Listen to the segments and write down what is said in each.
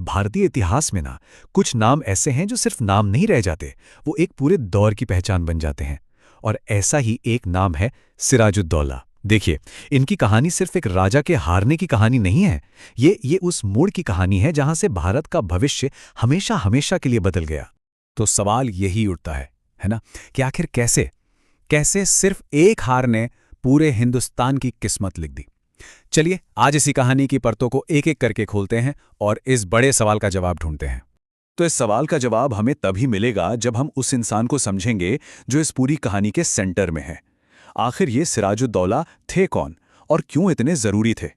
भारतीय इतिहास में ना कुछ नाम ऐसे हैं जो सिर्फ नाम नहीं रह जाते, वो एक पूरे दौर की पहचान बन जाते हैं। और ऐसा ही एक नाम है सिराजुद्दौला। देखिए, इनकी कहानी सिर्फ एक राजा के हारने की कहानी नहीं है। ये उस मोड़ की कहानी है जहां से भारत का भविष्य हमेशा हमेशा के लिए बदल गया। तो सवाल यही उठता है ना, कि आखिर कैसे कैसे सिर्फ एक हार ने पूरे हिंदुस्तान की किस्मत लिख दी। चलिए आज इसी कहानी की परतों को एक एक करके खोलते हैं और इस बड़े सवाल का जवाब ढूंढते हैं। तो इस सवाल का जवाब हमें तभी मिलेगा जब हम उस इंसान को समझेंगे जो इस पूरी कहानी के सेंटर में है। आखिर ये सिराजुद्दौला थे कौन और क्यों इतने जरूरी थे?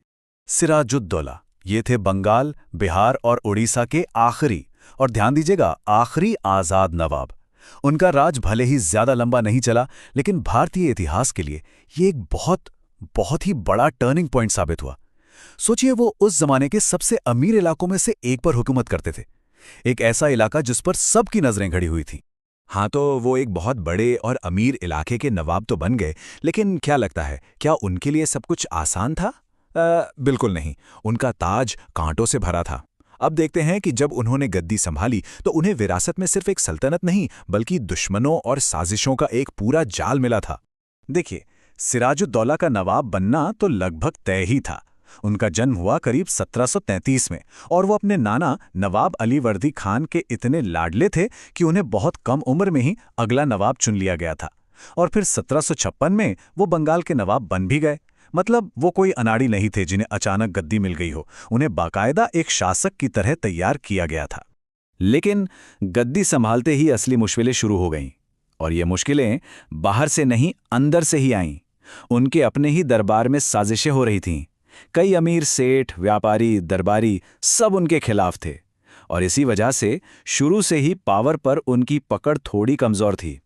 सिराजुद्दौला ये थे बंगाल, बिहार और उड़ीसा के आखिरी, और ध्यान दीजिएगा, आखिरी आजाद नवाब। उनका राज भले ही ज्यादा लंबा नहीं चला, लेकिन भारतीय इतिहास के लिए ये एक बहुत ही बड़ा टर्निंग पॉइंट साबित हुआ। सोचिए, वो उस जमाने के सबसे अमीर इलाकों में से एक पर हुकूमत करते थे, एक ऐसा इलाका जिस पर सबकी नजरें खड़ी हुई थी। हाँ, तो वो एक बहुत बड़े और अमीर इलाके के नवाब तो बन गए, लेकिन क्या लगता है, क्या उनके लिए सब कुछ आसान था? बिल्कुल नहीं। उनका ताज कांटों से भरा था। अब देखते हैं कि जब उन्होंने गद्दी संभाली तो उन्हें विरासत में सिर्फ एक सल्तनत नहीं, बल्कि दुश्मनों और साजिशों का एक पूरा जाल मिला था। देखिए, सिराजुद्दौला का नवाब बनना तो लगभग तय ही था। उनका जन्म हुआ करीब 1733 में, और वो अपने नाना नवाब अली वर्दी खान के इतने लाडले थे कि उन्हें बहुत कम उम्र में ही अगला नवाब चुन लिया गया था। और फिर 1756 में वो बंगाल के नवाब बन भी गए। मतलब वो कोई अनाड़ी नहीं थे जिन्हें अचानक गद्दी मिल गई हो, उन्हें बाकायदा एक शासक की तरह तैयार किया गया था। लेकिन गद्दी संभालते ही असली मुश्किलें शुरू हो गईं, और ये मुश्किलें बाहर से नहीं, अंदर से ही आईं। उनके अपने ही दरबार में साजिशें हो रही थीं। कई अमीर सेठ, व्यापारी, दरबारी सब उनके खिलाफ थे, और इसी वजह से शुरू से ही पावर पर उनकी पकड़ थोड़ी कमजोर थी।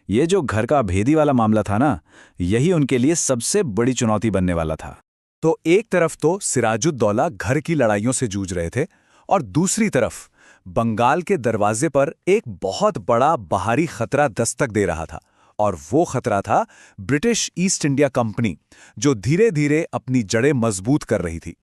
ये जो घर का भेदी वाला मामला था ना, यही उनके लिए सबसे बड़ी चुनौती बनने वाला था। तो एक तरफ तो सिराजुद्दौला घर की लड़ाइयों से जूझ रहे थे, और दूसरी तरफ बंगाल के दरवाजे पर एक बहुत बड़ा बाहरी खतरा दस्तक दे रहा था। और वो खतरा था ब्रिटिश ईस्ट इंडिया कंपनी, जो धीरे धीरे अपनी जड़ें मजबूत कर रही थी।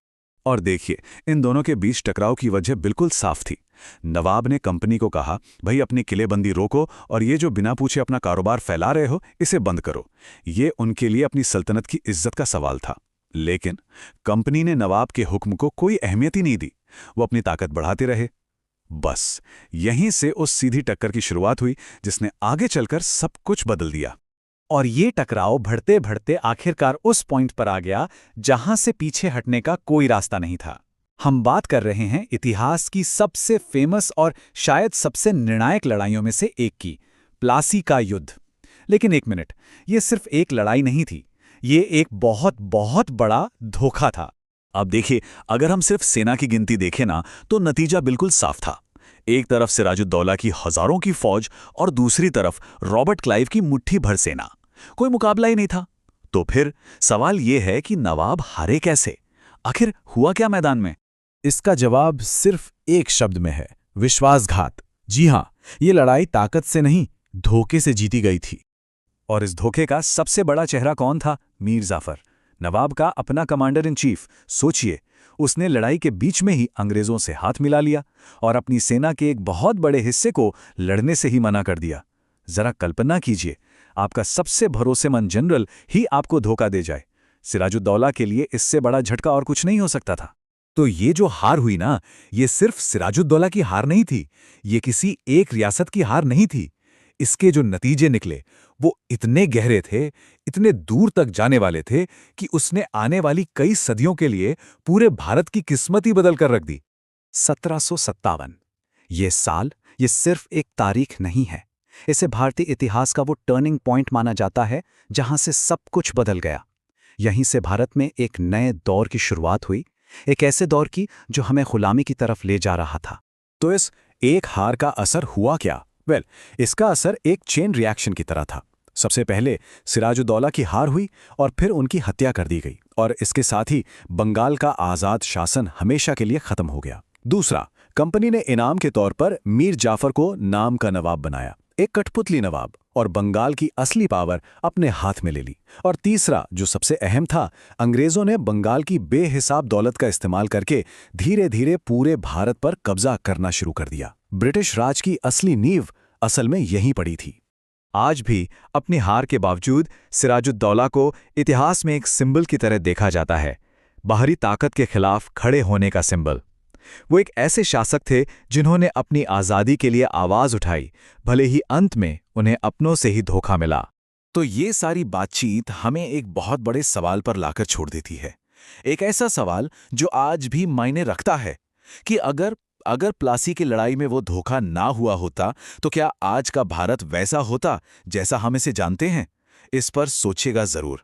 और देखिए, इन दोनों के बीच टकराव की वजह बिल्कुल साफ थी। नवाब ने कंपनी को कहा, भाई अपनी किलेबंदी रोको, और ये जो बिना पूछे अपना कारोबार फैला रहे हो, इसे बंद करो। ये उनके लिए अपनी सल्तनत की इज्जत का सवाल था। लेकिन कंपनी ने नवाब के हुक्म को कोई अहमियत ही नहीं दी। वो अपनी ताकत बढ़ाते रहे। बस यहीं से उस सीधी टक्कर की शुरुआत हुई, जिसने आगे चलकर सब कुछ बदल दिया। और ये टकराव बढ़ते बढ़ते आखिरकार उस पॉइंट पर आ गया जहां से पीछे हटने का कोई रास्ता नहीं था। हम बात कर रहे हैं इतिहास की सबसे फेमस और शायद सबसे निर्णायक लड़ाइयों में से एक की, प्लासी का युद्ध। लेकिन एक मिनट, ये सिर्फ एक लड़ाई नहीं थी, ये एक बहुत बहुत बड़ा धोखा था। अब देखिए, अगर हम सिर्फ सेना की गिनती देखें ना, तो नतीजा बिल्कुल साफ था। एक तरफ सिराजुद्दौला की हजारों की फौज, और दूसरी तरफ रॉबर्ट क्लाइव की मुट्ठी भर सेना। कोई मुकाबला ही नहीं था। तो फिर सवाल यह है कि नवाब हारे कैसे? आखिर हुआ क्या मैदान में? इसका जवाब सिर्फ एक शब्द में है, विश्वासघात। जी हां, ये लड़ाई ताकत से नहीं, धोखे से जीती गई थी। और इस धोखे का सबसे बड़ा चेहरा कौन था? मीर जाफर, नवाब का अपना कमांडर इन चीफ। सोचिए, उसने लड़ाई के बीच में ही अंग्रेजों से हाथ मिला लिया और अपनी सेना के एक बहुत बड़े हिस्से को लड़ने से ही मना कर दिया। जरा कल्पना कीजिए, आपका सबसे भरोसेमंद जनरल ही आपको धोखा दे जाए। सिराजुद्दौला के लिए इससे बड़ा झटका और कुछ नहीं हो सकता था। तो ये जो हार हुई ना, ये सिर्फ सिराजुद्दौला की हार नहीं थी, ये किसी एक रियासत की हार नहीं थी। इसके जो नतीजे निकले वो इतने गहरे थे, इतने दूर तक जाने वाले थे कि उसने आने वाली कई सदियों के लिए पूरे भारत की किस्मत ही बदल कर रख दी। 1757 ये साल, ये सिर्फ एक तारीख नहीं है, इसे भारतीय इतिहास का वो टर्निंग पॉइंट माना जाता है जहां से सब कुछ बदल गया। यहीं से भारत में एक नए दौर की शुरुआत हुई, एक ऐसे दौर की जो हमें गुलामी की तरफ ले जा रहा था। तो इस एक हार का असर हुआ क्या? इसका असर एक चेन रिएक्शन की तरह था। सबसे पहले सिराजुद्दौला की हार हुई और फिर उनकी हत्या कर दी गई, और इसके साथ ही बंगाल का आज़ाद शासन हमेशा के लिए खत्म हो गया। दूसरा, कंपनी ने इनाम के तौर पर मीर जाफर को नाम का नवाब बनाया। एक कठपुतली नवाब और बंगाल की असली पावर अपने हाथ में ले ली। और तीसरा, जो सबसे अहम था, अंग्रेजों ने बंगाल की बेहिसाब दौलत का इस्तेमाल करके धीरे धीरे पूरे भारत पर कब्जा करना शुरू कर दिया। ब्रिटिश राज की असली नींव असल में यहीं पड़ी थी। आज भी अपनी हार के बावजूद सिराजुद्दौला को इतिहास में एक सिंबल की तरह देखा जाता है, बाहरी ताकत के खिलाफ खड़े होने का सिंबल। वो एक ऐसे शासक थे जिन्होंने अपनी आज़ादी के लिए आवाज़ उठाई, भले ही अंत में उन्हें अपनों से ही धोखा मिला। तो ये सारी बातचीत हमें एक बहुत बड़े सवाल पर लाकर छोड़ देती है। एक ऐसा सवाल जो आज भी मायने रखता है कि अगर अगर प्लासी की लड़ाई में वो धोखा ना हुआ होता तो क्या आज का भारत वैसा होता जैसा हम इसे जानते हैं? इस पर सोचिएगा जरूर।